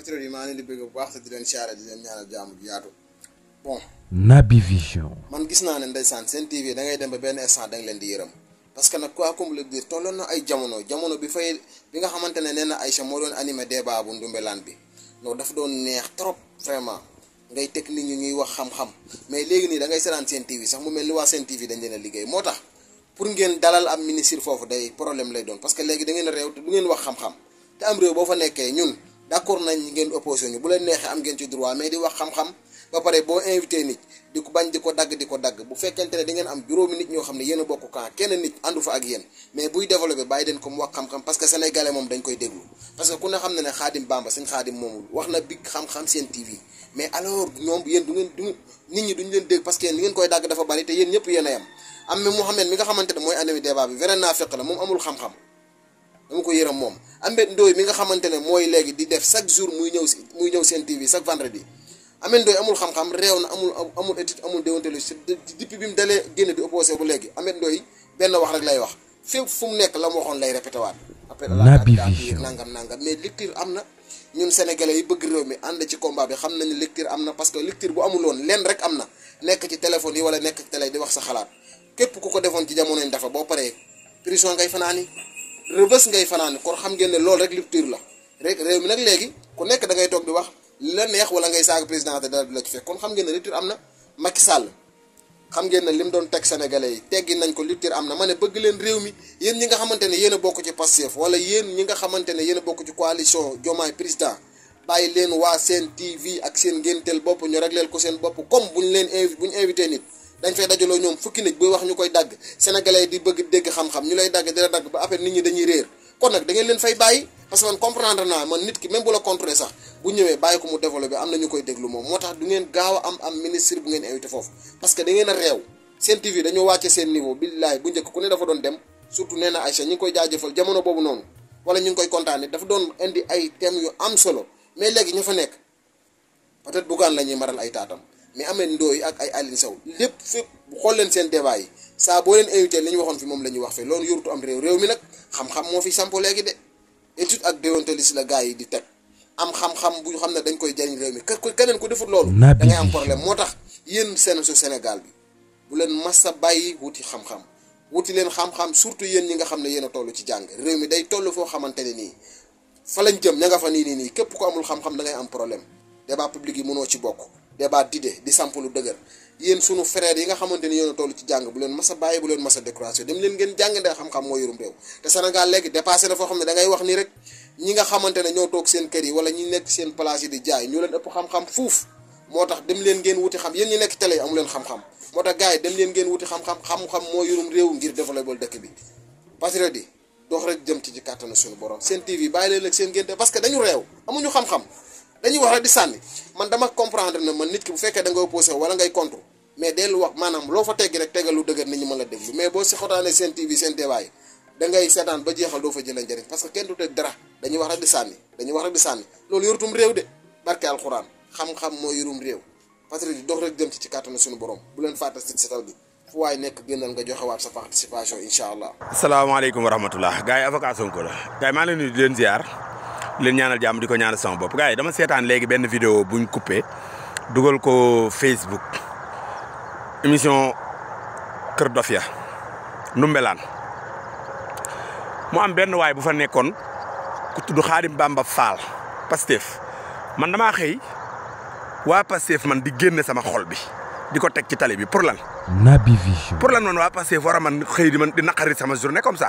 patriote yi maa ngi leen di bëgg bu baax te di leen siyaare di leen ñaanal jàmm ju yaatu bon. Naby Vision. man gis naa ne ndeysaan seen TV da ngay dem ba benn instant da nga leen di yërëm parce que nag quoi comme le dire tolloon na ay jamono bi nga xamante ne nee na Aïcha moo doon animé débat bu Ndoumbelane bi loolu dafa doon neex trop vraiment ngay teg nit ñi ñuy wax xam-xam mais léegi nii da ngay seetaan seen TV sax mu mel ni waa seen TV dañ leen a liggéey moo tax pour ngeen dalal am ministre foofu day problème lay doon parce que léegi da ngeen a réew te du ngeen wax xam-xam te am réew boo fa nekkee ñun d'accord nañ ngeen opposé ñu bu leen neexee am ngeen ci droit mais di wax xam-xam ba pare boo invité nit di ko bañ di ko dagg bu fekkente ne di ngeen am juróomi nit ñoo xam ne yéen a bokk camp kenn nit àndu fa ak yéen mais buy développé bàyyi den ko mu wax xam-xam parce que sénégalais moom dañ koy déglu parce que ku ne xam ne ne Xaadim Bamba sëñ Xaadim moomul wax na big xam-xam seen TV mais alors ñoom yéen nit ñi duñu leen dégg parce que ni ngeen koy dagg dafa bari te yéen ñëpp yéen a yam am na Mouhamed mi nga xamante ne mooy animé débat bi vrai naa fekk la moom amul xam-xam dama ko yërëm moom Ameth Ndoye mi nga xamante ne mooy léegi di def chaque jour muy ñëw seen TV chaque vendredi Ameth Ndoye amul xam-xam réew na amul étude amul déontologie depuis bi mu dalee génn di opposé bu léegi Ameth Ndoye benn wax rek lay wax fépp fu mu nekk la mu waxoon lay répété waat après Naby Vision nangam mais lecture am na ñun sénégalais yi bëgg réew mi ànd ci combat bi xam nañu lecture am na parce que lecture bu amul woon leen rek am na nekk ci téléphone yi wala nekk ci télé di wax sa xalaat képp ku ko defoon ci jamono yi dafa boo paree prison ngay fanaani rëbës ngay fanaani kon xam ngeen ne loolu rek lecture la rek réew mi nag léegi ku nekk da ngay toog di wax la neex wala ngay saaga président te dara du la ci fekk kon xam ngeen ne lecture am na Macky Sall xam ngeen ne lim doon teg sénégalais yi teggi nañ ko lecture am na ma ne bëgg leen réew mi yéen ñi nga xamante ne yéen a bokk ci Pastef wala yéen ñi nga xamante ne yéen a bokk ci coalition Diomaye président bàyyi leen waa seen TV ak seen ngénteel bopp ñu régleel ko seen bopp comme bu ñu invité nit dañ fay dajaloo ñoom fukki nit buy wax ñu koy dagg sénégalais yi di bëgg dégg xam-xam ñu lay dagg di la dagg ba après nit ñi dañuy réer kon nag da ngeen leen fay bàyyi parce que man comprendre naa man nit ki même bu la contrôler sax bu ñëwee bàyyi ko mu développé am na ñu koy déglu moom moo tax du ngeen gaaw a am ministre bu ngeen invité foofu parce que da ngeen a réew seen TV dañoo wàcce seen niveau billaay bu njëkk ku ne dafa doon dem surtout nee na Aïcha ñi ngi koy jaajëfal jamono boobu noonu wala ñu ngi koy kontaane dafa doon indi ay thèmes yu am solo mais léegi ñu fa nekk peut-être Bougane la ñuy maral ay taatam mais Ameth Ndoye ak ay Aline Sow lépp fépp xool leen seen débat yi saa boo leen invité li ñu waxoon fi moom la ñuy wax fi loolu yorutu am réew mi nag xam-xam moo fi sampo léegi de étude ak déontologie la gars yi di teg am xam-xam bu xam ne dañ koy jariñ réew mi keneen ku defut loolu da ngay am problème moo tax yéen seen su Sénégal bi bu leen massa bàyyi wuti xam-xam wuti leen xam-xam surtout yéen ñi nga xam ne yéen a toll ci jàng réew mi day toll foo xamante ne nii fa lañ jëm ña nga fa nii képp ko amul xam-xam da ngay am problème débat public yi mënoo ci bokk débat d'idée di samp lu dëgër yéen sunu frères yi nga xamante ni yéen a toll ci jàng bu leen mas a bàyyi bu leen mas a découragé dem leen ngeen jàng ndee xam-xam moo yorum réew te Sénégal léegi dépassé na foo xam ne da ngay wax nii rek ñi nga xamante ne ñoo toog seen kër yi wala ñi nekk seen place yi di jaay ñoo leen ëpp xam-xam fuuf moo tax dem leen ngeen wuti xam yéen ñi nekk télé yi amu leen xam-xam moo tax gars yi dem leen ngeen wuti xam-xam moo yorum réew ngir développé dëkk bi patriote yi dox rek jëm ci kàttanu suñu borom seen TV bàyyi leen ak seen ngénte parce que dañu réew amuñu xam-xam dañuy wax rek di sànni man dama comprendre na man nit ki bu fekkee da nga opposé wala ngay contre mais dellu wax maanaam loo fa teggi rek tegal lu dëgër nit ñi mën la déglu mais boo si xotaanee seen TV seen débat yi da ngay seetaan ba jeexal doo fa jëlee njëriñ parce que kenn du teg dara dañuy wax rek di sànni loolu yorutum réew de barke alxuraan xam-xam moo yorum réew patriote yi dox rek jëm ci kàttanu suñu borom bu leen fàtte si setal bi fu waay nekk génnal nga joxewaat sa participation incha allah. asalaamaaleykum wa rahmatullah gars yi avocat Sonko la gars yi maa ngi leen di leen ziar leen ñaanal jàmm di ko ñaanal sama bopp gars yi dama seetaan léegi benn vidéo buñ coupé dugal ko Facebook émission Kër Dofia Ndoumbelane mu am benn waay bu fa nekkoon ku tudd Xaadim Bamba Fall Pastef man damaa xëy waa Pastef man di génne sama xol bi di ko teg ci tali bi pour lan. Naby Vision. pour lan man waa Pastef war a man xëy di naqari sama journée comme ça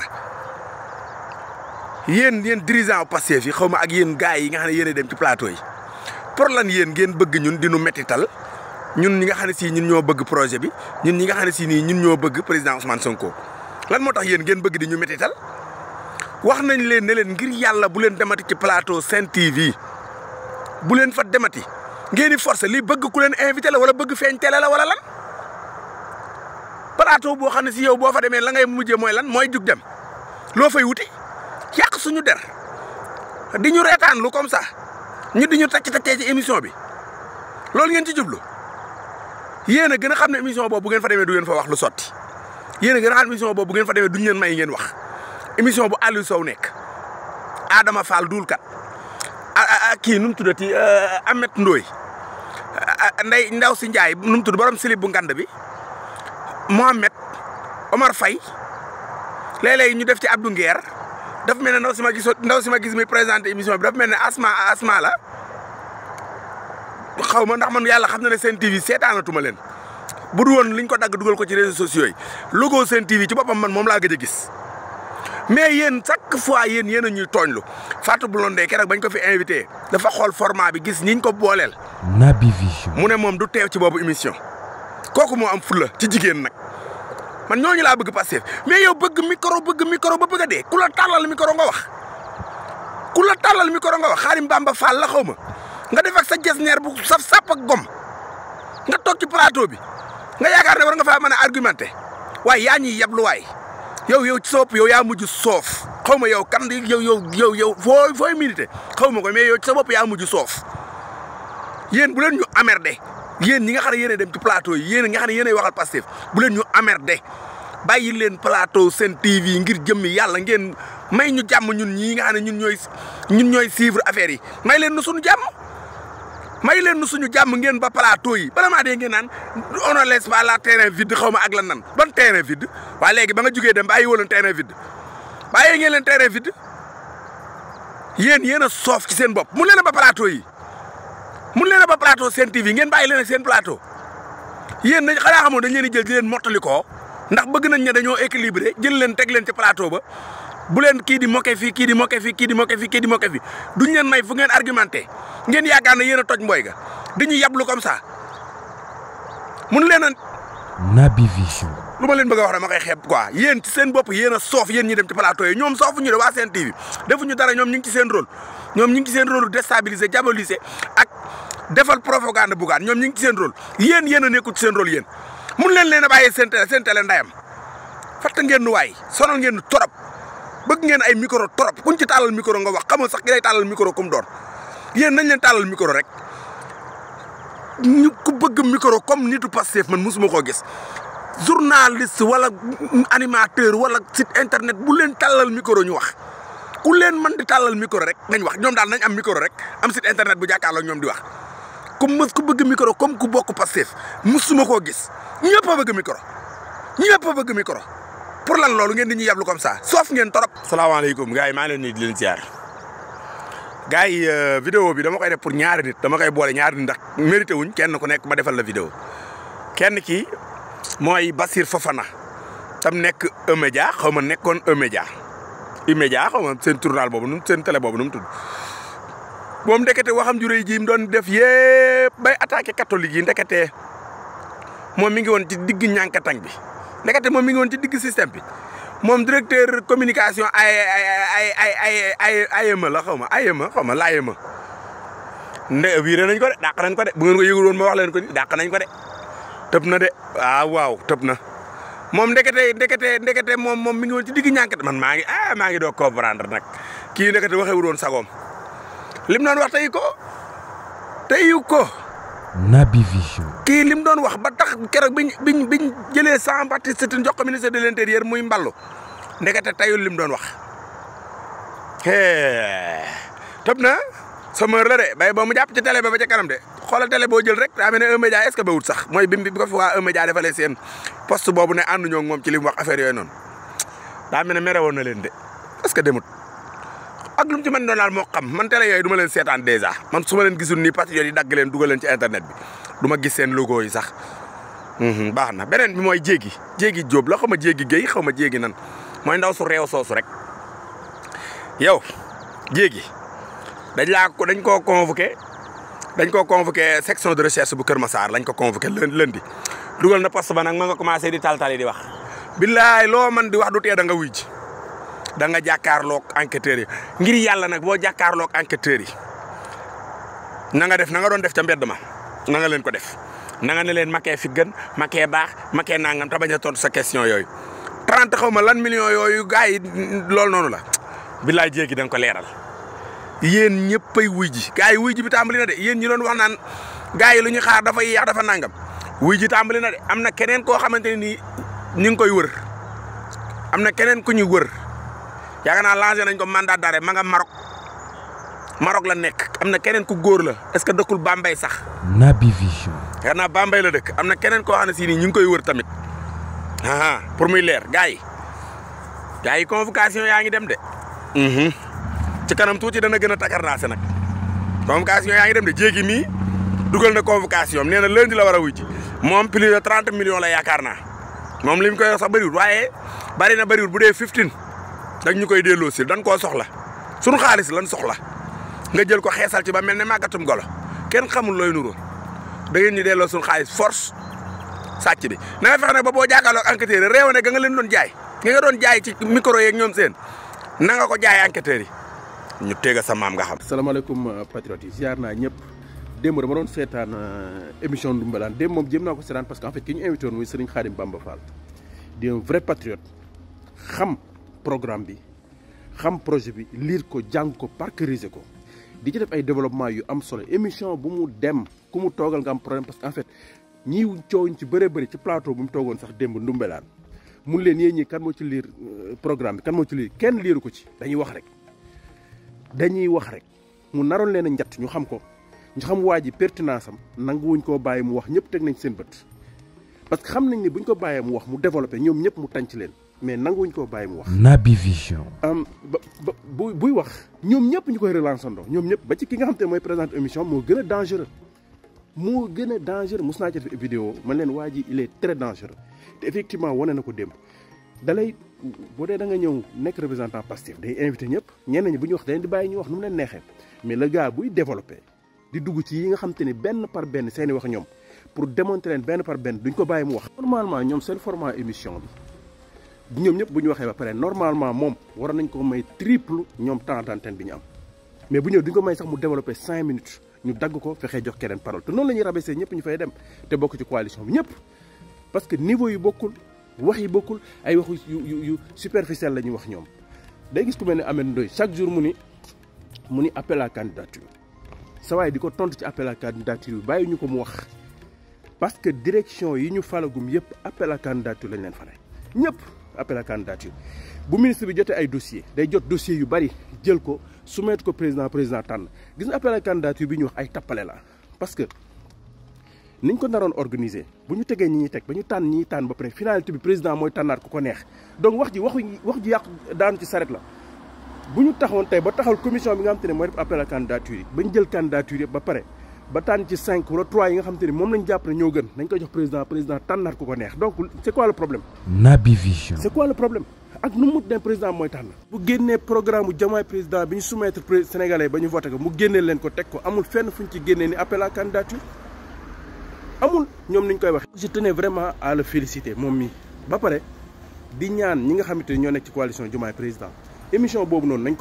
yéen dirigeant Pastef yi xaw ma ak yéen gars yi nga xam ne yéen a dem ci plateau yi pour lan yéen ngeen bëgg ñun di nu mettital ñun ñi nga xam ne si ñun ñoo bëgg projet bi ñun ñi nga xam ne si nii ñun ñoo bëgg président Ousmane Sonko lan moo tax yéen ngeen bëgg di ñu mettital wax nañ leen ne leen ngir yàlla bu leen demati ci plateau Sen TV bu leen fa demati ngeen di forcer li bëgg ku leen invité la wala bëgg feeñ télé la wala lan plateau boo xam ne si yow boo fa demee la ngay mujjee mooy lan mooy jug dem loo fay wuti yàq suñu der di ñu reetaan lu comme ça ñu di ñu tàccee ci émission bi loolu ngeen ci jublu yéen a gën a xam ne émission boobu bu ngeen fa demee du ngeen fa wax lu sotti yéen a gën a xam ne émission boobu bu ngeen fa demee duñu leen may ngeen wax émission bu Aliou Sow nekk Adama Fall duul kat kii nu mu tuddati Amet Ndoye ndaw si Ndiaye nu mu tudd borom silib bu ngand bi Mohamed Omar Faye léeg-léeg ñu def ci Abdou Nguer dafa mel ne ndaw si ma gis muy présenté émission bi dafa mel ne asma la xaw ma ndax man yàlla xam na ne Sen TV seetaanatuma leen bu du woon liñ ko dagg dugal ko ci réseaux sociaux yi logo Sen TV ci boppam man moom laa gëj a gis mais yéen chaque fois yéen a ñuy tooñlu Fatou Blondin keroog bañ ko fi invité dafa xool format bi gis ñiñ ko booleel. Naby Vision. mu ne moom du teew ci boobu émission kooku moo am fulla ci jigéen nag man ñooñu laa bëgg Pastef mais yow bëgg micro ba bëgg a dee ku la tàllal micro nga wax Xaadim Bamba Fall la xaw ma nga def ak sa jesneer bu saf sàpp ak gom nga toog ci plateau bi nga yaakaar ne war nga faa mën a argumenté waaye yaa ñuy yablu waay yow ci sopp yow yaa mujj soof xaw ma yow kan yow fooy milité xaw ma ko mais yow ci sa bopp yaa mujj soof yéen bu leen ñu amerde yéen ñi nga xam ne yéen a dem ci plateau yi yéen nga xam ne yéen ay waxal Pastef bu leen ñu amerde bàyyi leen plateau Sen TV ngir jëmmi yàlla ngeen may ñu jàmm ñun ñii nga xam ne ñun ñooy suivre affaire yi may leen nu suñu jàmm ngeen ba plateau yi bala maa dee ngeen naan on ne laisse pas la terrain vide xaw ma ak lan nan ban terrain vide waaye léegi ba nga jugee dem bàyyi woo leen terrain vide bàyyee ngeen leen terrain vide yéen a soof ci seen bopp mun leen a ba plateau yi mun leen a ba plateau Sen TV ngeen bàyyi leen ak seen plateau yéen nañ xanaa xamoon dañ leen di jël di leen mottali ko ndax bëgg nañ ne dañoo équilibré jël leen teg leen ci plateau ba bu leen kii di moqué fii kii di moqué fii duñ leen may fu ngeen argumenté ngeen yaakaar ne yéen a toj mboy ga dañuy yablu comme ça mun leen a. Naby Vision. lu ma leen bëgg a wax dama koy xeeb quoi yéen ci seen bopp yéen a soof yéen ñi dem ci plateau yi ñoom soofuñu de waa Sen TV defuñu dara ñoom ñu ngi ci seen rôle ñoom ñu ngi ci seen rôle déstabiliser diaboliser ak defal propagande bugaan ñoom ñu ngi ci seen rôle yéen a nekkul ci seen rôle yéen mun leen a bàyyee seen télé ndayam fatta ngeen nu waay sonal ngeen nu torop bëgg ngeen ay micro torop kuñ ci tàllal micro nga wax xamal sax ki lay tàllal micro comme doon yéen nañ leen tàllal micro rek ñu ku bëgg micro comme nitu Pastef man musuma koo gis journaliste wala animateur wala site internet bu leen tàllal micro ñu wax ku leen mën di tàllal micro rek nañ wax ñoom daal nañ am micro rek am site internet bu jàkkaarloo ñoom di wax comme ku bëgg micro comme ku bokk Pastef musuma koo gis ñëpp a bëgg micro pour lan loolu ngeen di ñu yablu comme ça soof ngeen torop. salaamaaleykum gars yi maa ngi leen di leen ziar gars yi vidéo bi dama koy def pour ñaari nit dama koy boole ñaari nit ndax mérité wuñ kenn ku nekk ma defal la vidéo kenn ki mooy Bassir Fofana tam nekk E-Média xaw ma nekkoon E-Média xaw ma seen journal boobu seen télé boobu nu mu tudd moom ndekete waxam ju rëy ji mu doon def yëpp bay attaqué catholique yi ndekete moom mi ngi woon ci digg ñànkatang bi ndekete moom mi ngi woon ci digg système bi moom directeur communication AEMA la xaw ma l'AEMA wiire nañ ko de dàq nañ ko de bu ngeen ko yëgul woon ma wax leen ko ni dàq nañ ko de tëb na de waaw tëb na moom ndekete moom mi ngi woon ci digg ñànkat man maa ngi doog comprendre nag kii ndekete waxewul woon sagoom lim doon wax teyu ko Naby Vision. kii lim doon wax ba tax keroog biñ jëlee Jean-Baptiste Tine jox ko ministre de l'intérieur muy mballu ndekete tayul lim doon wax tëb na sama la de bay ba mu jàpp ci télé ba ca kanam de xoolal télé boo jël rek daa mel ne E-Média est-ce que ba wut sax mooy bi ko fi waa E-Média defalee seen poste boobu ne ànduñoo ak moom ci li mu wax affaire yooyu noonu daa mel ne mere woon na leen de est-ce que demut ak lu mu ci mën doon daal moo xam man télé yooyu du ma leen seetaan dèjà man su ma leen gisul nii patriote yi dagg leen dugal leen ci internet bi du ma gis seen logo yi sax baax na beneen bi mooy jéegi Jóob la xaw ma jéegi Géy xaw ma jéegi nan mooy ndaw su réew soosu rek yow jéegi dañ koo convoqué section de recherche bu Kër Massar lañ ko convoqué lundi dugal na poste ba nag ma nga commencé di taltali di wax billaay loo man di wax du tee da nga wuy ji da nga jàkkaarloog enquêteurs yi ngir yàlla nag boo jàkkaarloog enquêteurs yi na nga doon def ca mbedd ma na nga leen ko def na nga ne leen makee fi gën makee baax makee nangam te bañ a tontu sa question yooyu 30 xaw ma lan millions yooyu gars yi loolu noonu la billaay jéegi da nga ko leeral yéen ñëppay wuy ji gars yi wuy ji bi tàmbali na de yéen ñi doon wax naan gars yi lu ñu xaar dafa yéex dafa nangam wuy ji tàmbali na de am na keneen koo xamante ne nii ñu ngi koy wër am na keneen ku ñu wër yaakaar naa lancé nañ ko mandat d'arrêt ma nga Maroc Maroc la nekk am na keneen ku góor la est-ce que dëkkul Bambey sax. Naby Vision. xëy na Bambey la dëkk am na keneen koo xam ne si nii ñu ngi koy wër tamit pour muy leer gars yi convocation yaa ngi dem de. ci kanam tuuti dana gën a takarnaase nag convocation yaa ngi dem de jéegi mii dugal na convocation am nee na lundi la war a wuy ci moom plus de 30 millions la yaakaar naa moom li mu koy wax sax bëriwul waaye bari na bëriwul bu dee 15 dañ ñu koy delloo si dañ koo soxla sunu xaalis lan soxla nga jël ko xeesal ci ba mel ne màggatum golo kenn xamul looy nuroo da ngeen ñu delloo sunu xaalis force sàcc bi na nga fexe nag ba boo jàkkaarloog enquêteurs yi réew ne ga nga leen doon jaay nga doon jaay ci micro yeeg ñoom seen na nga ko jaay enquêteurs yi ñu teg sa maam nga xam. salaamaaleykum patriotes yi ziar naa ñëpp démb dama doon seetaan émission Ndoumbelane démb moom jéem naa ko seetaan parce que en fait ki ñu invité woon muy Serigne Khadim Bamba Fall di un vrai patriote xam programme bi xam projet bi lire ko jàng ko parceriser ko di ci def ay développement yu am solo émission bu mu dem ku mu toogal nga am problème parce que en fait ñii coow ci bëree bëri ci plateau bu mu toogoon sax démb Ndoumbelane mun leen yéen ñii kan moo ci lire programme bi kan moo ci lire kenn liiru ko ci dañuy wax rek mu naroon leen a njatt ñu xam ko ñu xam waa ji pertinence am nanguwuñ koo bàyyi mu wax ñëpp teg nañ seen bët parce que xam nañ ne buñ ko bàyyee mu wax mu développé ñoom ñëpp mu tànc leen mais nanguwuñ koo bàyyi mu wax. Naby Vision. buy wax ñoom ñëpp ñu koy relancer ndoo ñoom ñëpp ba ci ki nga xam te mooy présente émission moo gën a dangereux mos naa ci def vidéo man leen waa ji il est très dangereux te effectivement wane na ko démb dalay boo dee da nga ñëw nekk représentant Pastef day invité ñëpp ñenn ñi bu ñu wax dañ di bàyyi ñu wax nu mu leen neexee mais le gars buy développé di dugg ci yi nga xam te ne benn par benn seeni wax ñoom pour démontrer leen benn par benn duñ ko bàyyi mu wax. normalement ñoom seen format émission bi ñoom ñëpp bu ñu waxee ba pare normalement moom war nañ ko may triple ñoom temps d'antenne bi ñu am mais bu ñëw duñ ko may sax mu développé 5 minutes ñu dagg ko fexee jox keneen parole te noonu la ñuy rabaissé ñëpp ñu fay dem te bokk ci coalition bi ñëpp parce que niveau yi bokkul. wax yi bokkul ay waxu yu superficiel la ñuy wax ñoom day gis ku mel ne Ameth Ndoye chaque jour mu ni appel à candidature sa waay di ko tontu ci appel à candidature bi bàyyi ñu ko mu wax parce que direction yi ñu falagum yëpp appel à candidature lañ leen fale ñëpp appel à candidature bu ministre bi jotee ay dossier day jot dossier yu bari jël ko soumettre ko président tànn gis nga appel à candidature bi ñu wax ay tappale la parce que niñ ko naroon organiser bu ñu tegee ñi ñuy teg ba ñu tànn ñi tànn ba pare finalité bi président mooy tànnaat ku ko neex donc wax ji yàqu daanu ci saret la bu ñu taxawoon tey ba taxawal commission bi nga xam te ne mooy def appel à candidature yi ba ñu jël candidature yëpp ba pare ba tànn ci 5 wala 3 yi nga xam te ne moom lañ jàpp ne ñoo gën nañ koy jox président tànnaat ku ko neex donc c'est quoi le problème. Naby Vision. c'est quoi le problème ak nu mu ne président mooy tànn. bu génnee programme bu Diomaye président bi ñu soumettre Sénégalais ba ñu voté ko mu génnee leen ko teg ko amul fenn fu ñu ci génnee ni appel à candidature amul ñoom niñ koy waxee. je tenais vraiment à le féliciter moom mi ba pare di ñaan ñi nga xamante ne ñoo nekk ci coalition Diomaye président émission boobu noonu nañ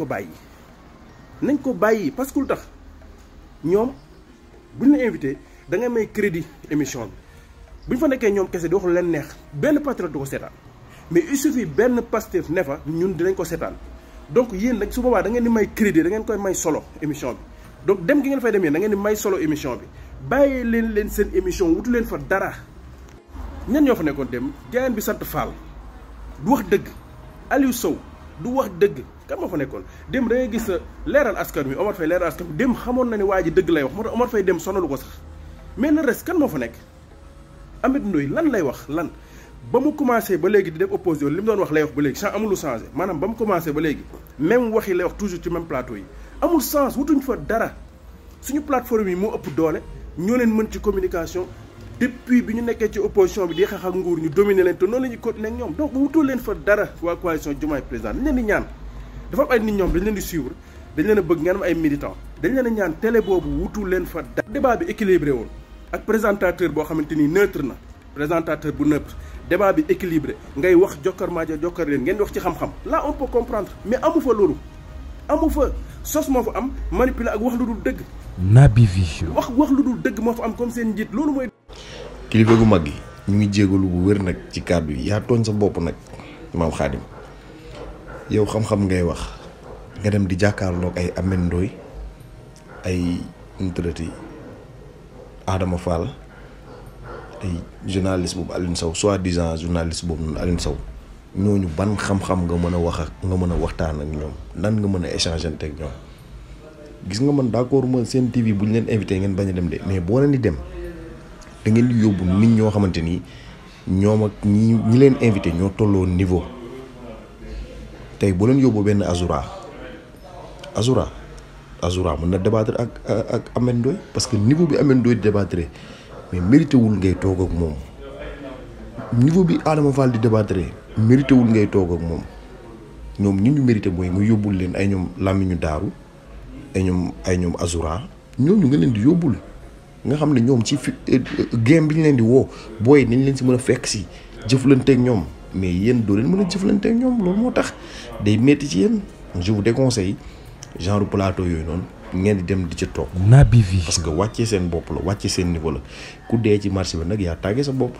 ko bàyyi parce que lu tax ñoom buñ la invité da ngay may crédit émission bi buñ fa nekkee ñoom kese di wax lu leen neex benn patriote du ko seetaan mais il suffit benn Pastef ne fa ñun dinañ ko seetaan donc yéen nag su boobaa da ngeen di may crédit da ngeen koy may solo émission bi donc dem gi ngeen fay dem yéen da ngeen di may solo émission bi. bàyyee leen seen émission wutu leen fa dara ñan ñoo fa nekkoon dem gaayeen bi sant Fall du wax dëgg Aliou Sow du wax dëgg kan moo fa nekkoon dem da ngay gis leeral askan wi Omar Faye leeral askan wi dem xamoon na ne waa ji dëgg lay wax moo tax Omar Faye dem sonalu ko sax mais le reste kan moo fa nekk Ameth Ndoye lan lay wax lan ba mu commencé ba léegi di def opposition li mu doon wax lay wax ba léegi amul lu changé maanaam ba mu commencé ba léegi même wax yi lay wax toujours ci même plateau yi amul sens wutuñ fa dara suñu plateforme yi moo ëpp doole ñoo leen mën ci communication depuis bi ñu nekkee ci opposition bi di xeex ak nguur ñu dominer leen te noonu la ñuy continuer ak ñoom donc bu wutul leen fa dara waa coalition Diomaye président dañ leen di ñaan dafa am ay nit ñoom dañ leen di suivre dañ leen a bëgg ngeen am ay militants dañ leen a ñaan télé boobu wutul leen fa dara. débat bi équilibré woon ak présentateur boo xamante ni neutre na présentateur bu neutre débat bi équilibré ngay wax jokkar maaja jokkar leen ngeen di wax ci xam-xam là on peut comprendre mais amu fa loolu amu fa sos moo fa am manipuler ak wax lu dul dëgg. Naby Vision. wax lu dul dëgg moo fa am comme seen njiit loolu mooy. kilifa gu mag yi ñu ngi jégalu bu wér nag ci kàddu yi yaa tooñ sa bopp nag maam Xaadim yow xam-xam ngay wax nga dem di jàkkaarloog ay Ameth Ndoye ay nutrati Adama Fall ay journaliste boobu Alioune Sow soi-disant journaliste boobu noonu Alioune Sow ñooñu ban xam-xam nga mën a wax ak nga mën a waxtaan ak ñoom nan nga mën a échanger ak ñoom gis nga man d'accord ma seen TV bu ñu leen invité ngeen bañ a dem de mais boo leen di dem da ngeen di yóbbu nit ñoo xamante ni ñoom ak ñi leen invité ñoo tolloo niveau tey boo leen yóbbu benn Azoura mën na débattre ak Ameth Ndoye parce que niveau bi Ameth Ndoye di débattre mais mérité wul ngay toog ak moom niveau bi Adama Fall di débattre mérité wul ngay toog ak moom ñoom ñi ñu mérité mooy nga yóbbul leen ay ñoom Lamine Daaru ay ñoom Azoura ñooñu nga leen di yóbbul nga xam ne ñoom ci game bi ñu leen di woo booy nañ leen si mën a fekk si jëflanteeg ñoom mais yéen doo leen mën a jëflanteeg ñoom loolu moo tax day métti ci yéen je vous déconseille genre plateau yooyu noonu ngeen di dem di ca toog. Naby Vision parce que wàccee seen bopp la wàccee seen niveau la ku dee ci marché bi nag yaa tàggee sa bopp.